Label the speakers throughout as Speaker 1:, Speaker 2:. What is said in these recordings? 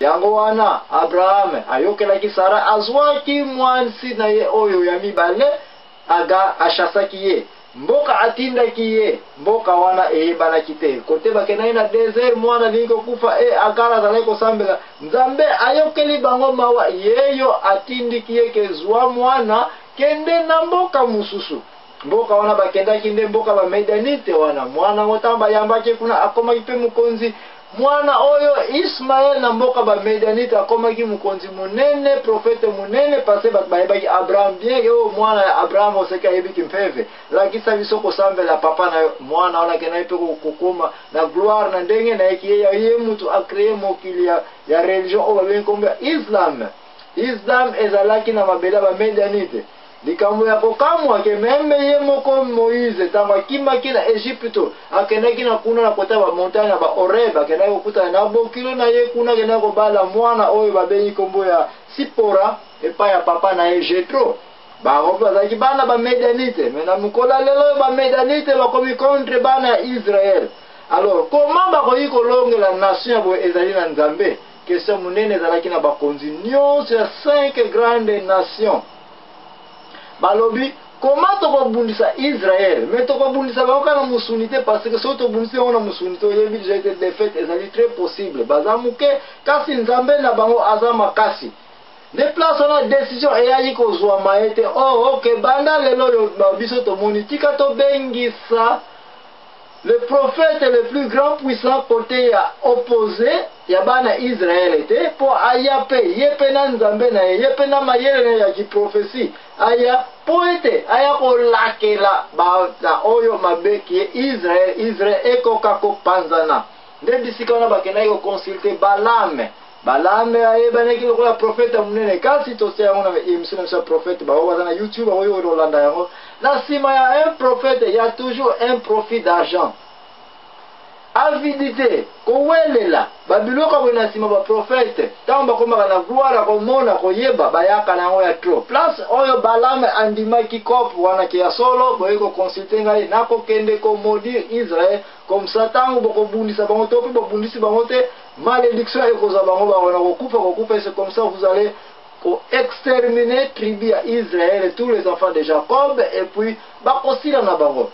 Speaker 1: yango wana Abraham ayokelaki Sara azwaki mwansi na ye oyo ya mibale aga ashasaki ye mboka atindaki ye mboka wana eyebanaki te kote bakendaki na desert mwana lingo kufa agara azalaki kosambela Nzambe ayokeli bango mawa yeyo atindiki ye kezwa mwana kende na mboka mususu mboka wana bakendaki nde mboka ba Medianite wana mwana ngotamba yambaki kuna akomaki pe mukonzi mwana oyo Ismael na mboka ba Medianite akomaki mukonzi munene profete munene pase bayebaki Abraham bien yo mwana ya Abraham oseka yebiki mfeve lakisa biso kosambela papa na mwana wana kena ipe kokoma na gloire na ndenge na ye mutu a créer mokili ya religion o babenkomba Islam ezalaki na mabela ba Medianite likambo ya kokamwa ke meme ye moko Moïse tango akimaki na Egypte akendaki na kuna na kota ba montagne ba Horeb akendaki kokuta na bokilo na ye kuna akendaki kobala mwana oyo babengi kombo ya Sipora epa ya papa na ye Jethro bango bazalaki bana ba Medianite mais na mukola lelo ba Medianite bakomi contre bana ya Israël. Alors comment bakoki kolongela nation ya boye ezali na Nzambe question munene ezalaki na bakonzi nyonso ya 5 grandes nations balobi comment tokobundisa Israël mais tokobundisa bango na musunité parce que soki tobundisa yango na musunité oyebi déjà été défaite ezali très possible baza muke kasi Nzambe na bango aza makasi de place wana décision eyaki kozwama ete ok banda lelo oyo biso tomoni tika tobengisa le prophète le plus grand puissant côté ya opposé ya bana Israël était pour aya pe yepe na Nzambe na yepe na mayele na ya ki prophétie aya poete aya ko lakela ba oyo mabeki Israël ekoka ko panzana nde bisika wana bakena yo consulter Balaam ayebanaki lokola prophète munene kasi tose yango na émission na prophète ba waza na YouTube oyo Rolanda yango na sima ya un prophète il y a toujours un profit d'argent avidité kowelela babiloko ko na sima ba prophète tamba komaka na gloire ko mona ko yeba bayaka na ngo ya trop place oyo Balaam andimaki kopo wana ki ya solo boyeko consulter ngai nako kende ko maudire Israël comme ça tango boko bundisa bango topi bo bundisi bango te malédiction et cause c'est comme ça vous allez exterminer tribu à Israël et tous les enfants de Jacob et puis aussi la nabango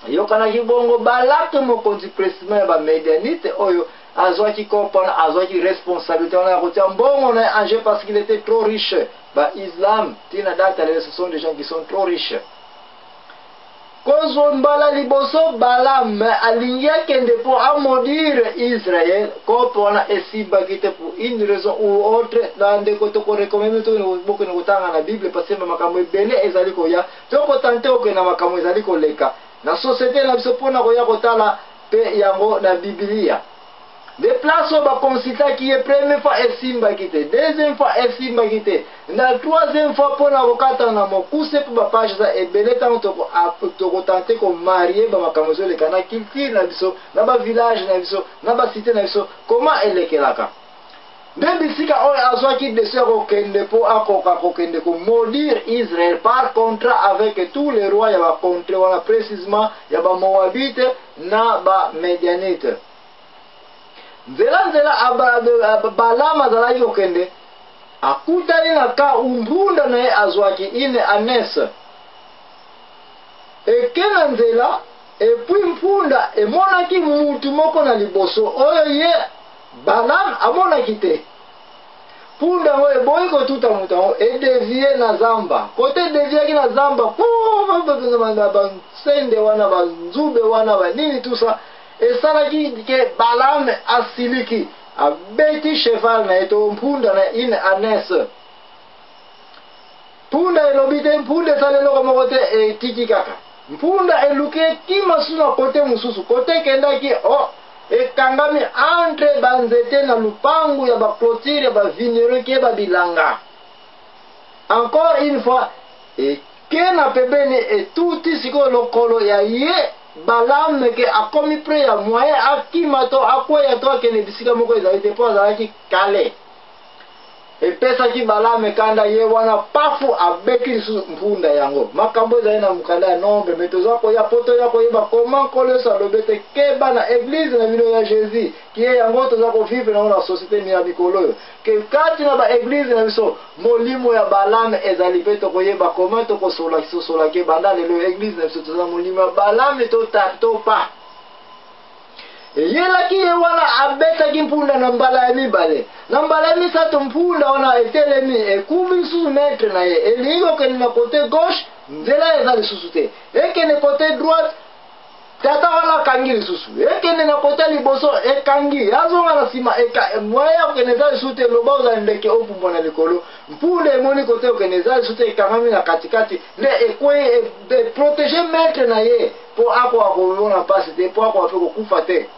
Speaker 1: yokana kibongo Balak mokonzi précisément ba Medianite oyo azwaki kopana azwaki responsabilité on a retiré mbongo na enjeu parce qu'il était trop riche ba Islam tina data ce sont des gens qui sont trop riches Kozo mbala liboso Balaam alingia kende pour maudire Israël kopo wana esiba kite pour une raison ou autre dans des côtés ko recommande to beaucoup na kutanga na Bible parce que makambo ebele ezali ko ya toko tante oke na makambo ezali ko leka na société na biso pona ko ya kotala pe yango na Biblia de place au bas consulta qui est première fois esimba kite deuxième fois esimba kite na troisième fois pour la rokata na mokuse pour page za ebele tant to tenter ko marier ba makamozo le kana culture na biso na ba village na biso na ba cité na biso comment elekelaka même bisika oyo azwaki desser okende po akoka kokende ko maudire Israël par contrat avec tous les rois ya ba contre wana précisément ya ba Moabite na ba Medianite nzela Balaam azalaki okende akutani na ka umbunda na ye azwaki ine anes ekena nzela epui mpunda emonaki mutu moko na liboso oyo ye Balaam amonaki te mpunda ngo eboyi kotuta mutu yango edevie na zamba kote edeviaki na zamba bansende wana banzube wana banini tusa esalaki ke Balaam asiliki abeti cheval na eto mpunda na ine anes mpunda elobi te mpunda esala eloko moko te etiki kaka mpunda eluki kima suna kote mosusu kote ekendaki ekangami entre banzete na lupangu ya baclotire ya bavinero ke babilanga encore une fois eke na pembeni etuti sikoyo lokolo ya ye Balaam ke akomi pre ya moyen akima to akweya to akende bisika moko ezali te po azalaki kale epesa ki Balame kanda ye wana pafu abeki lisusu mpunda yango makambo ezali na mukanda ya nombre metoza ko ya poto ya ko yeba comment koleso lobete keba na église na bino ya Jésus ki ye yango toza ko vivre na société mi ya mikolo ke kati na ba église na biso molimo ya Balame ezali pe to ko yeba comment to ko sola ke banda lelo église na biso toza molimo ya Balame to pa yela ki ye wana abeta ki mpunda na mbala ya mibale na mbala ya misato mpunda wana etelemi ekumi lisusu metre na ye elingo kende na côté gauche nzela eza lisusu te ekende côté droite tata wana kangi lisusu ekende na côté liboso ekangi azonga na nsima moya okende eza lisusu te loba ozala ndeke opumbwa na likolo mpunda emoni côté okende eza lisusu te ekangami na katikati nde ekwei protege metre na ye mpo akoka kobona mpasi te mpo akoka mpe kokufa te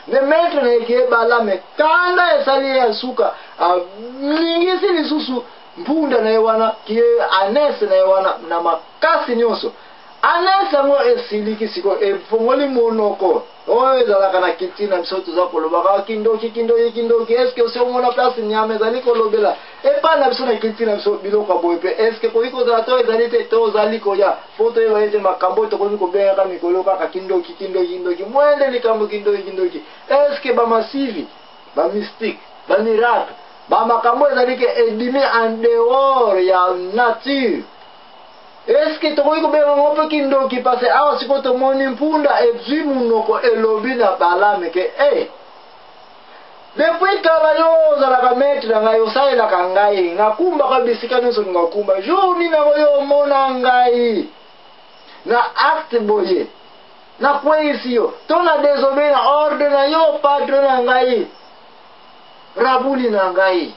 Speaker 1: ne maître na ye Balame kanda esali ya suka ningisi lisusu mpunda na ye wana ki anese na ye wana na makasi nyonso anese yango esiliki siko efongoli monoko oyo ezalaka na kiti na biso toza kolobaka kindoki eske osi omona place nyama ezali kolobela epa na biso na kiti na biso biloko ya boye mpe eske koki kozala to ezali te to ozali koya po toyeba ete makambo tokomi kobengaka mikolo kaka kindoki mwende likambo kindoki eske bamasivi bamystique bamiracle bamakambo ezali ke edimi en dehors ya nature eske tokoki kobenga ngo mpe kindoki pase awa siko tomoni mpunda ezwi munoko elobi na Balame ke depuis kala yo ozalaka maître na ngai osalelaka ngai nakumbaka bisika nyonso ngakumba jour nini yango yo omona ngai na acte boye nakweyisi yo to na désobéi na ordre na yo padre na ngai rabuli na ngai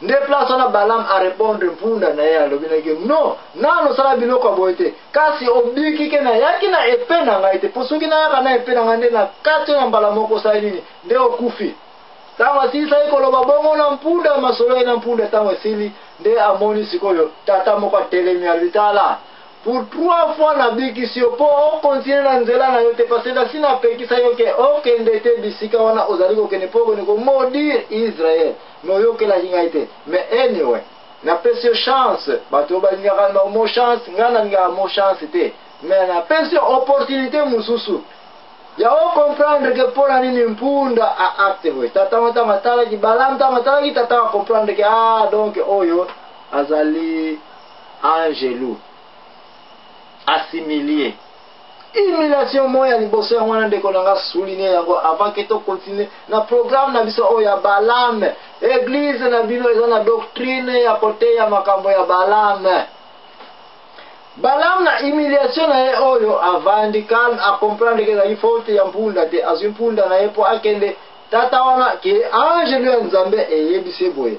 Speaker 1: nde place wana Balame a répondre mpunda na ye alobi na ke non nano osala biloko ya boye te kasi obiki ke nayaki na epe na ngai te po soki nayaka na epe na ngai nde na kati na mbala moko osali nini nde okufi ntango asilisaki koloba bongo na mpunda masolo ye na mpunda ntango esili nde amoni sikoyo tata moko atelemi alitala pour 3 fois nabikisi yo mpo okontinue na nzela na yo te parce nasi napekisa yo ke okende te bisika wana ozali kokende mpo okende komodire Israel me oyokelaki ngai te mais anyway napesi yo chance bato balingaka mo chance ngai nalingaka mo chance te mais napesi yo opportunité mosusu ya okomprendre ke mpo na nini mpunda aacte boye tata ntango atalaki Balame ntango atalaki tata akomprendre ke donc oyo azali angelou assimilier humiliation moya liboso yango wana ndeko nanga souligner yango avant que to continue na programme na biso oyo ya Balame église na bino eza na doctrine ya kote ya makambo ya Balame na humiliation na ye oyo avandi calme a comprendre que ezali faute ya mpunda te azwi mpunda na ye mpo akende tata wana ke angelu ya Nzambe eyebisi boye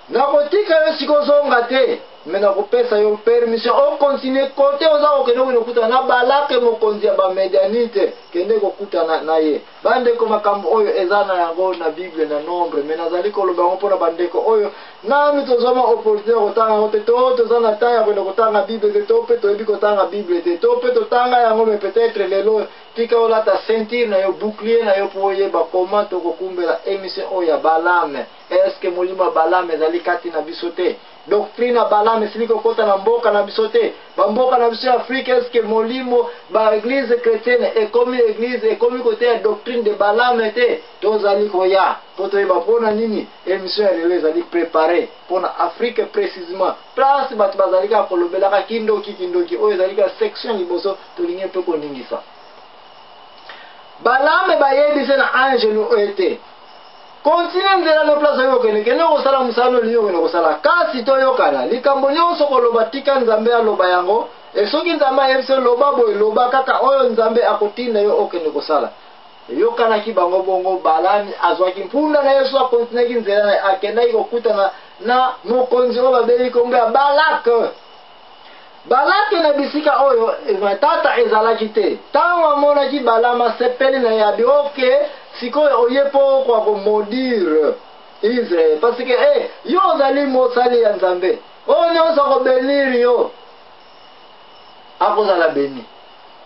Speaker 1: nakotika yo sikozonga te me nakopesa yo permission okontinue kote oza kokende kokutana na Balake mokonzi ya bamedianite kende kokutana na ye bandeko makambo oyo eza na yango na Bible na nombre me nazali koloba yango mpona bandeko oyo nanu tozoma opportunité ya kotanga yango te to toza na temps ya kende kotanga Bible te to mpe toyebi kotanga Bible te to mpe totanga yango me peut-être lelo tika olata ceinture na yo bouclier na yo mpo oyeba koma tokokumbela émission oyo ya Balame eske molimo ya Balame ezali kati na biso te doctrine ya Balame esili kokota na mboka na biso te bamboka na biso ya Afrique eske molimo baeglise chrétienne ekomi église ekomi kote ya doctrine de Balame te tozali koya mpo toyeba mpona nini émission ya lelo ezali préparé mpona Afrique précisément place bato bazali kaka kolobelaka kindoki oyo ezali kaka section liboso tolingi mpe koningisa Balame bayebise na angelu oyo te continue nzela no place oyo kende kosala mosala olingi okende kosala kasi toyokana likambo nyonso koloba tika Nzambe aloba yango soki Nzambe ayebisi loba boye loba kaka oyo Nzambe akotinda yo okende kosala eyokanaki bango bongo Balame azwaki mpunda na yesu akontinaki nzela na akendaki kokutana na mokonzi oyo babeli kombo ya Balake na bisika oyo tata ezalaki te ntango amonaki Balame asepeli na ye abi oke sikoyo oye mpo kwa komodire Israel parce que yo ozali mosali ya Nzambe oyo nyonso akobeniri yo akozala beni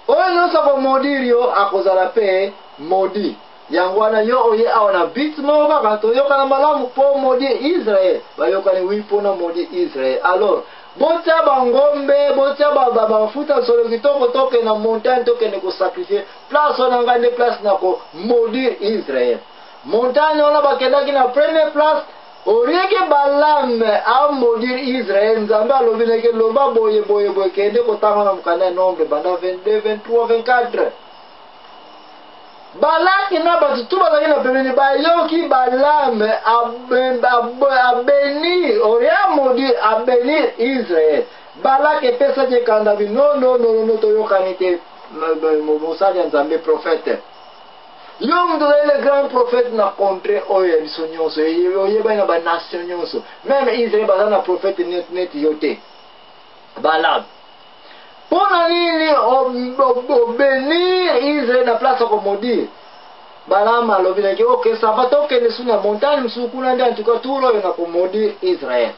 Speaker 1: oyo nyonso akomodiri yo akozala mpe modi yango wana yo oye awa na bit moko kaka toyoka na malamu mpo modi Israel bayokani wi mpona modi Israel. Alors botia bangombe botia bafuta solo kitoko toke na montagne tokende kosakrifie place wana nga nde place na komodire Israel. Montagne wana bakendaki na première place orieke balame amodire Israel. Nzambe alobi neke loba boye kende kotanga na mokanda ya nombre banda 22 23 24 Balaki na batu tu bazaki na pembeni bayoki balame abeni oriamodi abeni Israel. Balaki epesa je kandabi no toyokani te mosali ya Nzambe prophète. Yo mdole le grand prophète na contre oyo biso nyonso oyeba na ba nation nyonso. Même Israel bazana prophète net yote. Balame pona nini obénir Israel na place akomodire Balama alobi naki ok ça va tokende suna montagne msukuna ndi en tout cas tout oyo na komodire Israel.